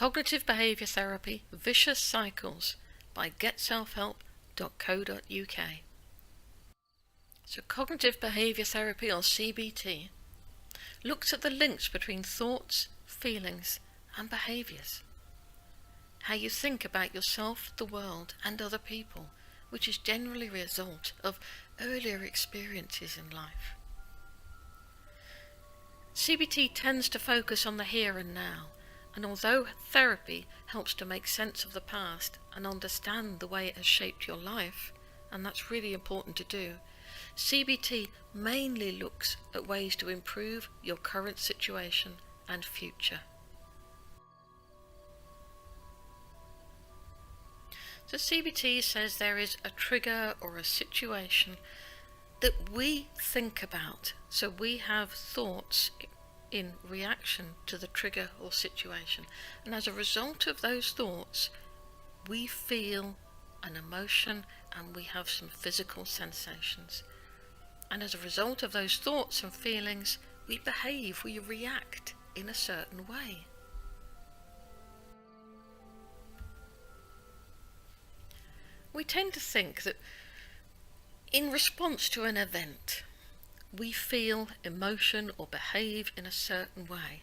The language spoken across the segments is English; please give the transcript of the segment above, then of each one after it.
Cognitive Behaviour Therapy Vicious Cycles by getselfhelp.co.uk. So Cognitive Behaviour Therapy, or CBT, looks at the links between thoughts, feelings and behaviours. How you think about yourself, the world and other people, which is generally a result of earlier experiences in life. CBT tends to focus on the here and now, and although therapy helps to make sense of the past and understand the way it has shaped your life, and that's really important to do, CBT mainly looks at ways to improve your current situation and future. So CBT says there is a trigger or a situation that we think about. So we have thoughts in reaction to the trigger or situation. And as a result of those thoughts, we feel an emotion and we have some physical sensations. And as a result of those thoughts and feelings, we behave, we react in a certain way. We tend to think that in response to an event, we feel emotion or behave in a certain way.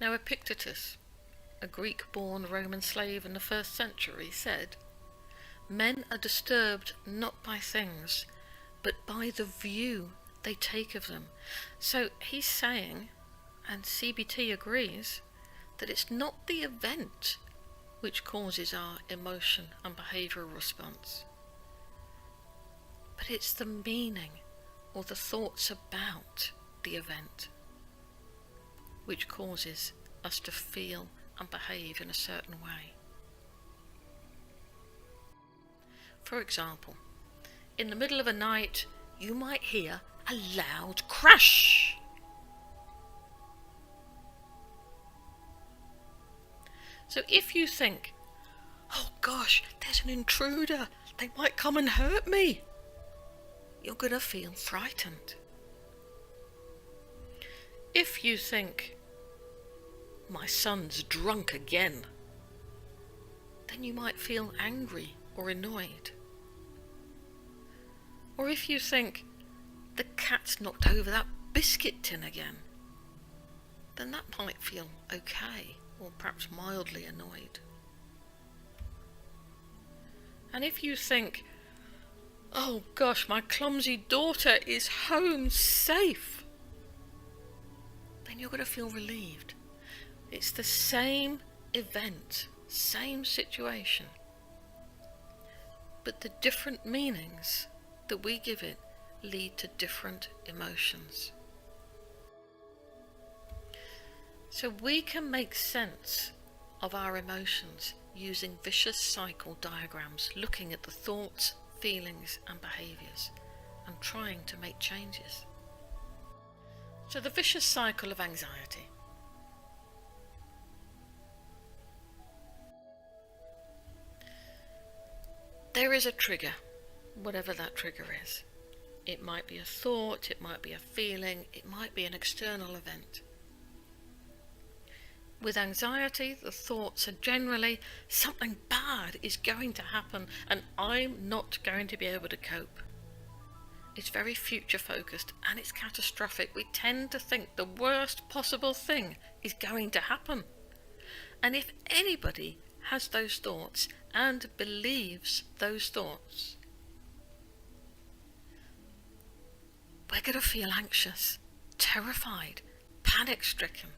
Now Epictetus, a Greek-born Roman slave in the 1st century, said, "Men are disturbed not by things, but by the view they take of them." So he's saying, and CBT agrees, that it's not the event which causes our emotion and behavioural response, but it's the meaning or the thoughts about the event which causes us to feel and behave in a certain way. For example, in the middle of a night, you might hear a loud crash. So if you think, "Oh gosh, there's an intruder, they might come and hurt me," you're going to feel frightened. If you think, "My son's drunk again," then you might feel angry or annoyed. Or if you think, "The cat's knocked over that biscuit tin again," then that might feel okay, or perhaps mildly annoyed. And if you think, "Oh gosh, my clumsy daughter is home safe," then you're going to feel relieved. It's the same event, same situation, but the different meanings that we give it lead to different emotions. So we can make sense of our emotions using vicious cycle diagrams, looking at the thoughts, feelings and behaviours and trying to make changes. So the vicious cycle of anxiety. There is a trigger, whatever that trigger is. It might be a thought, it might be a feeling, it might be an external event. With anxiety, the thoughts are generally, something bad is going to happen and I'm not going to be able to cope. It's very future focused and it's catastrophic. We tend to think the worst possible thing is going to happen. And if anybody has those thoughts and believes those thoughts, we're going to feel anxious, terrified, panic-stricken.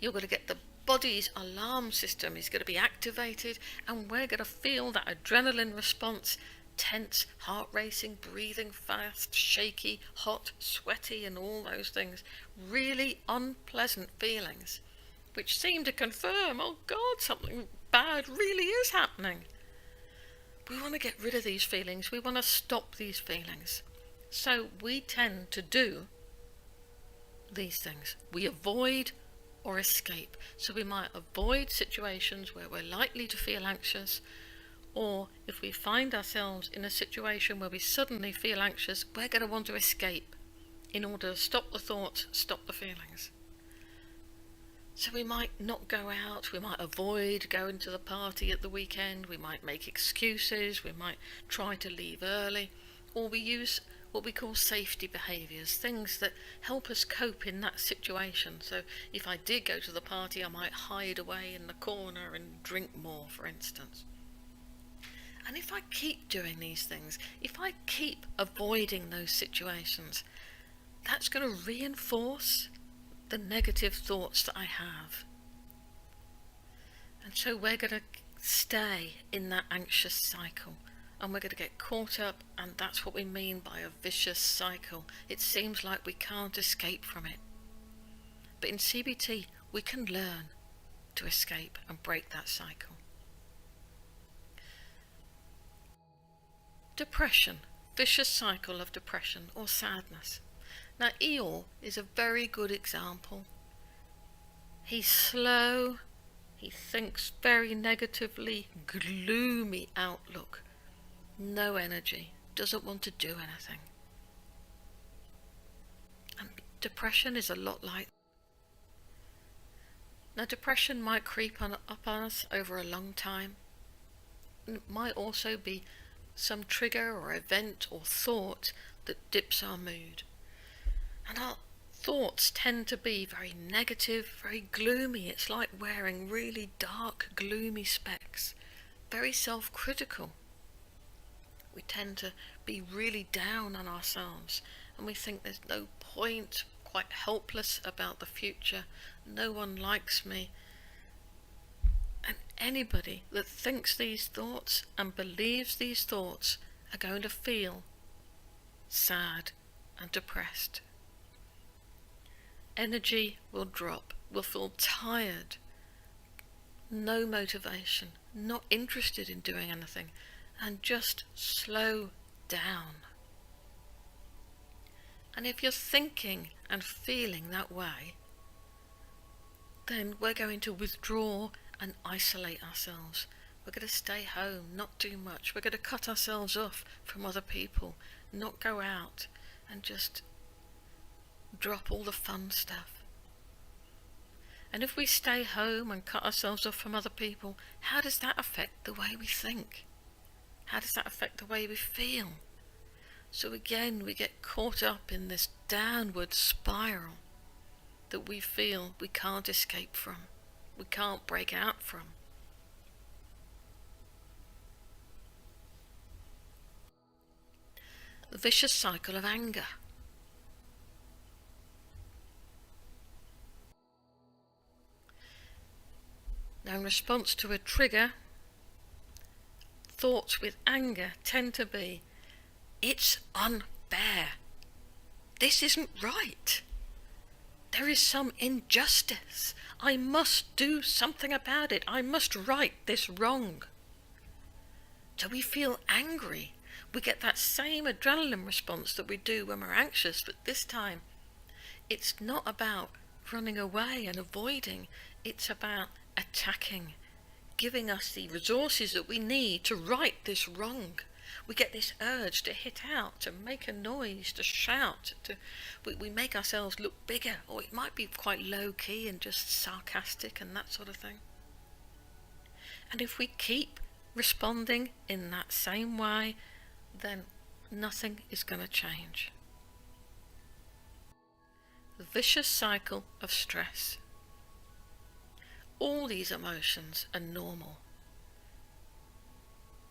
You're going to get the body's alarm system is going to be activated and we're going to feel that adrenaline response, tense, heart racing, breathing fast, shaky, hot, sweaty and all those things. Really unpleasant feelings which seem to confirm, oh God, something bad really is happening. We want to get rid of these feelings. We want to stop these feelings. So we tend to do these things. We avoid or escape. So we might avoid situations where we're likely to feel anxious, or if we find ourselves in a situation where we suddenly feel anxious, we're going to want to escape in order to stop the thoughts, stop the feelings. So we might not go out, we might avoid going to the party at the weekend, we might make excuses, we might try to leave early, or we use what we call safety behaviours, things that help us cope in that situation. So if I did go to the party, I might hide away in the corner and drink more, for instance. And if I keep doing these things, if I keep avoiding those situations, that's going to reinforce the negative thoughts that I have. And so we're going to stay in that anxious cycle, and we're going to get caught up, and that's what we mean by a vicious cycle. It seems like we can't escape from it. But in CBT, we can learn to escape and break that cycle. Depression, vicious cycle of depression or sadness. Now Eeyore is a very good example. He's slow, he thinks very negatively, gloomy outlook, no energy, doesn't want to do anything. And depression is a lot like. Now depression might creep up on us over a long time. It might also be some trigger or event or thought that dips our mood. And our thoughts tend to be very negative, very gloomy. It's like wearing really dark, gloomy specs, very self-critical. We tend to be really down on ourselves, and we think there's no point, quite helpless about the future, no one likes me. And anybody that thinks these thoughts and believes these thoughts are going to feel sad and depressed. Energy will drop, will feel tired, no motivation, not interested in doing anything, and just slow down. And if you're thinking and feeling that way, then we're going to withdraw and isolate ourselves. We're going to stay home, not do much. We're going to cut ourselves off from other people, not go out, and just drop all the fun stuff. And if we stay home and cut ourselves off from other people, how does that affect the way we think? How does that affect the way we feel? So again, we get caught up in this downward spiral that we feel we can't escape from, we can't break out from. The vicious cycle of anger. Now, in response to a trigger, thoughts with anger tend to be, it's unfair. This isn't right. There is some injustice. I must do something about it. I must right this wrong. So we feel angry. We get that same adrenaline response that we do when we're anxious, but this time it's not about running away and avoiding. It's about attacking, giving us the resources that we need to right this wrong. We get this urge to hit out, to make a noise, to shout, we make ourselves look bigger, or it might be quite low key and just sarcastic and that sort of thing. And if we keep responding in that same way, then nothing is going to change. The vicious cycle of stress. All these emotions are normal.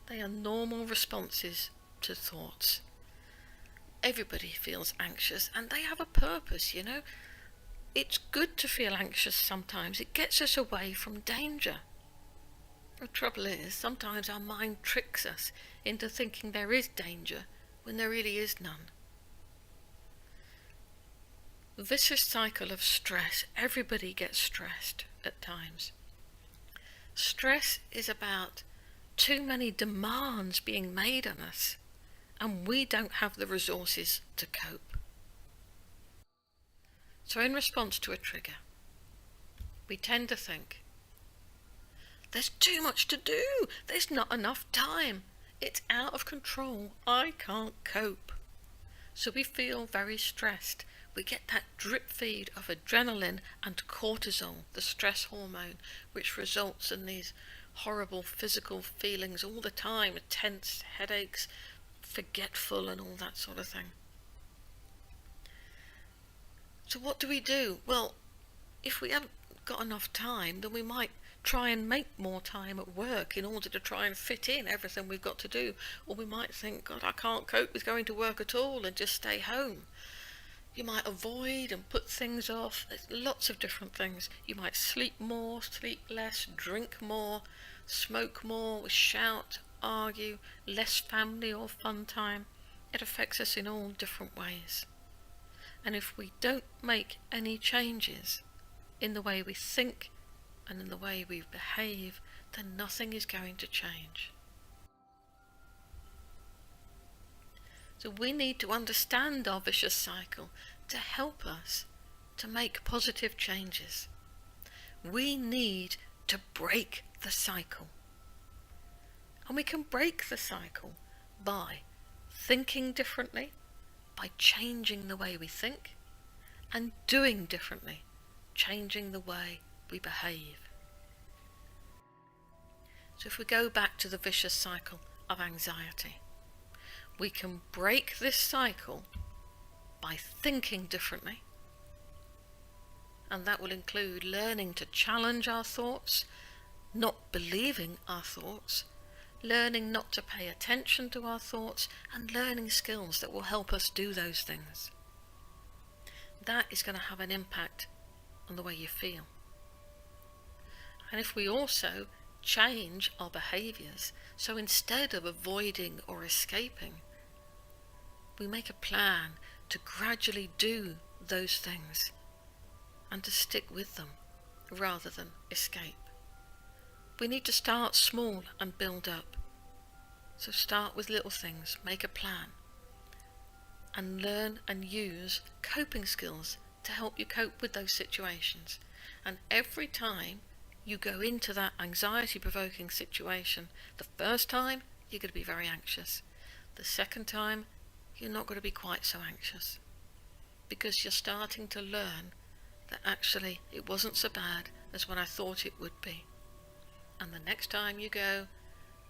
They are normal responses to thoughts. Everybody feels anxious, and they have a purpose, you know. It's good to feel anxious sometimes. It gets us away from danger. The trouble is, sometimes our mind tricks us into thinking there is danger when there really is none. The vicious cycle of stress. Everybody gets stressed at times. Stress is about too many demands being made on us, and we don't have the resources to cope. So in response to a trigger, we tend to think, there's too much to do, there's not enough time, it's out of control, I can't cope. So we feel very stressed. we get that drip feed of adrenaline and cortisol, the stress hormone, which results in these horrible physical feelings all the time, tense, headaches, forgetful and all that sort of thing. So what do? Well, if we haven't got enough time, then we might try and make more time at work in order to try and fit in everything we've got to do. Or we might think, God, I can't cope with going to work at all and just stay home. You might avoid and put things off. There's lots of different things. You might sleep more, sleep less, drink more, smoke more, shout, argue, less family or fun time. It affects us in all different ways. And if we don't make any changes in the way we think and in the way we behave, then nothing is going to change. So we need to understand our vicious cycle to help us to make positive changes. We need to break the cycle. And we can break the cycle by thinking differently, by changing the way we think, and doing differently, changing the way we behave. So if we go back to the vicious cycle of anxiety, we can break this cycle by thinking differently, and that will include learning to challenge our thoughts, not believing our thoughts, learning not to pay attention to our thoughts, and learning skills that will help us do those things. That is going to have an impact on the way you feel. And if we also change our behaviours, so instead of avoiding or escaping, we make a plan to gradually do those things and to stick with them rather than escape. We need to start small and build up. So start with little things, make a plan, and learn and use coping skills to help you cope with those situations. And every time you go into that anxiety-provoking situation, the first time you're going to be very anxious. The second time you're not going to be quite so anxious, because you're starting to learn that actually it wasn't so bad as what I thought it would be. And the next time you go,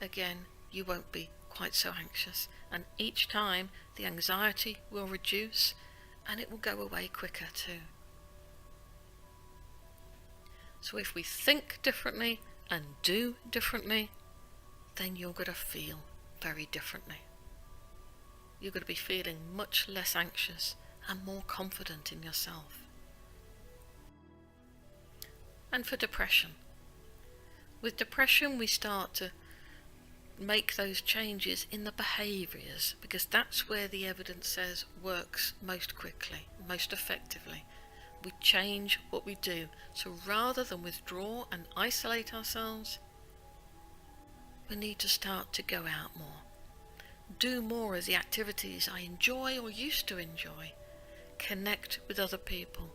again, you won't be quite so anxious. And each time the anxiety will reduce and it will go away quicker too. So if we think differently and do differently, then you're going to feel very differently. You're going to be feeling much less anxious and more confident in yourself. And for depression. With depression, we start to make those changes in the behaviours, because that's where the evidence says works most quickly, most effectively. We change what we do. So rather than withdraw and isolate ourselves, we need to start to go out more. Do more of the activities I enjoy or used to enjoy. Connect with other people.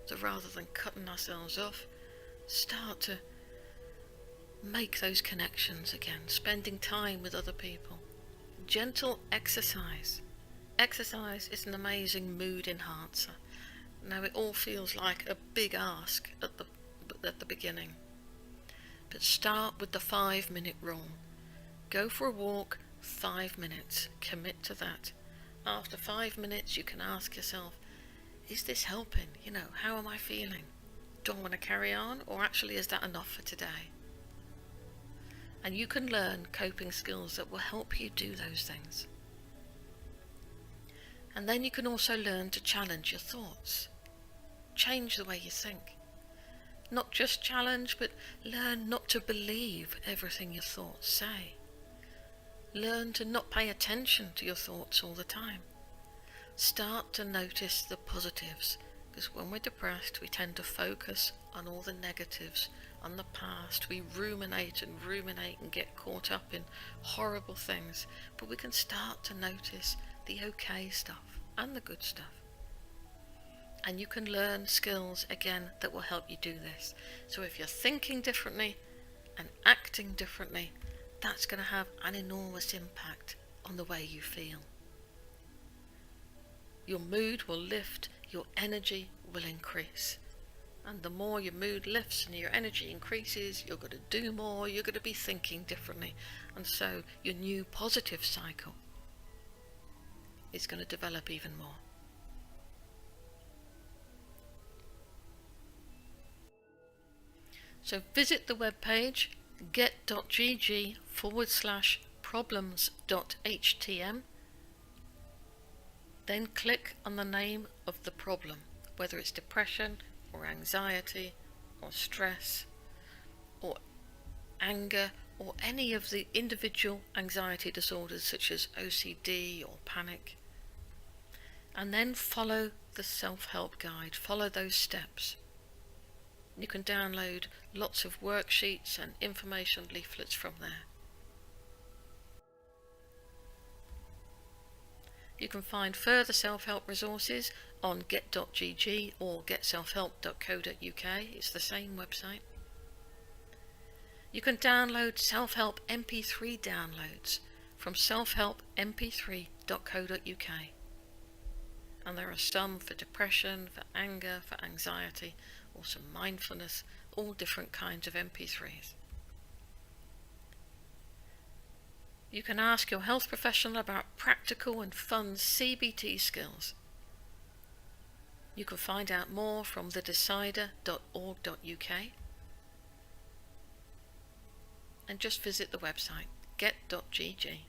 So rather than cutting ourselves off, start to make those connections again, spending time with other people. Gentle exercise. Exercise is an amazing mood enhancer. Now it all feels like a big ask at the beginning. But start with the 5-minute rule. Go for a walk, 5 minutes. Commit to that. After 5 minutes you can ask yourself, is this helping? How am I feeling? Do I want to carry on, or actually is that enough for today? And you can learn coping skills that will help you do those things. And then you can also learn to challenge your thoughts. Change the way you think. Not just challenge, but learn not to believe everything your thoughts say. Learn to not pay attention to your thoughts all the time. Start to notice the positives, because when we're depressed, we tend to focus on all the negatives, on the past. We ruminate and get caught up in horrible things. But we can start to notice the okay stuff and the good stuff. And you can learn skills again that will help you do this. So if you're thinking differently and acting differently, that's going to have an enormous impact on the way you feel. Your mood will lift, your energy will increase. And the more your mood lifts and your energy increases, you're going to do more, you're going to be thinking differently. And so your new positive cycle is going to develop even more. So visit the webpage get.gg/problems.htm. Then click on the name of the problem, whether it's depression or anxiety or stress or anger or any of the individual anxiety disorders such as OCD or panic. And then follow the self-help guide, follow those steps. You can download lots of worksheets and information leaflets from there. You can find further self-help resources on get.gg or getselfhelp.co.uk. It's the same website. You can download self-help MP3 downloads from selfhelpmp3.co.uk. And there are some for depression, for anger, for anxiety, or some mindfulness, all different kinds of MP3s. You can ask your health professional about practical and fun CBT skills. You can find out more from thedecider.org.uk and just visit the website get.gg.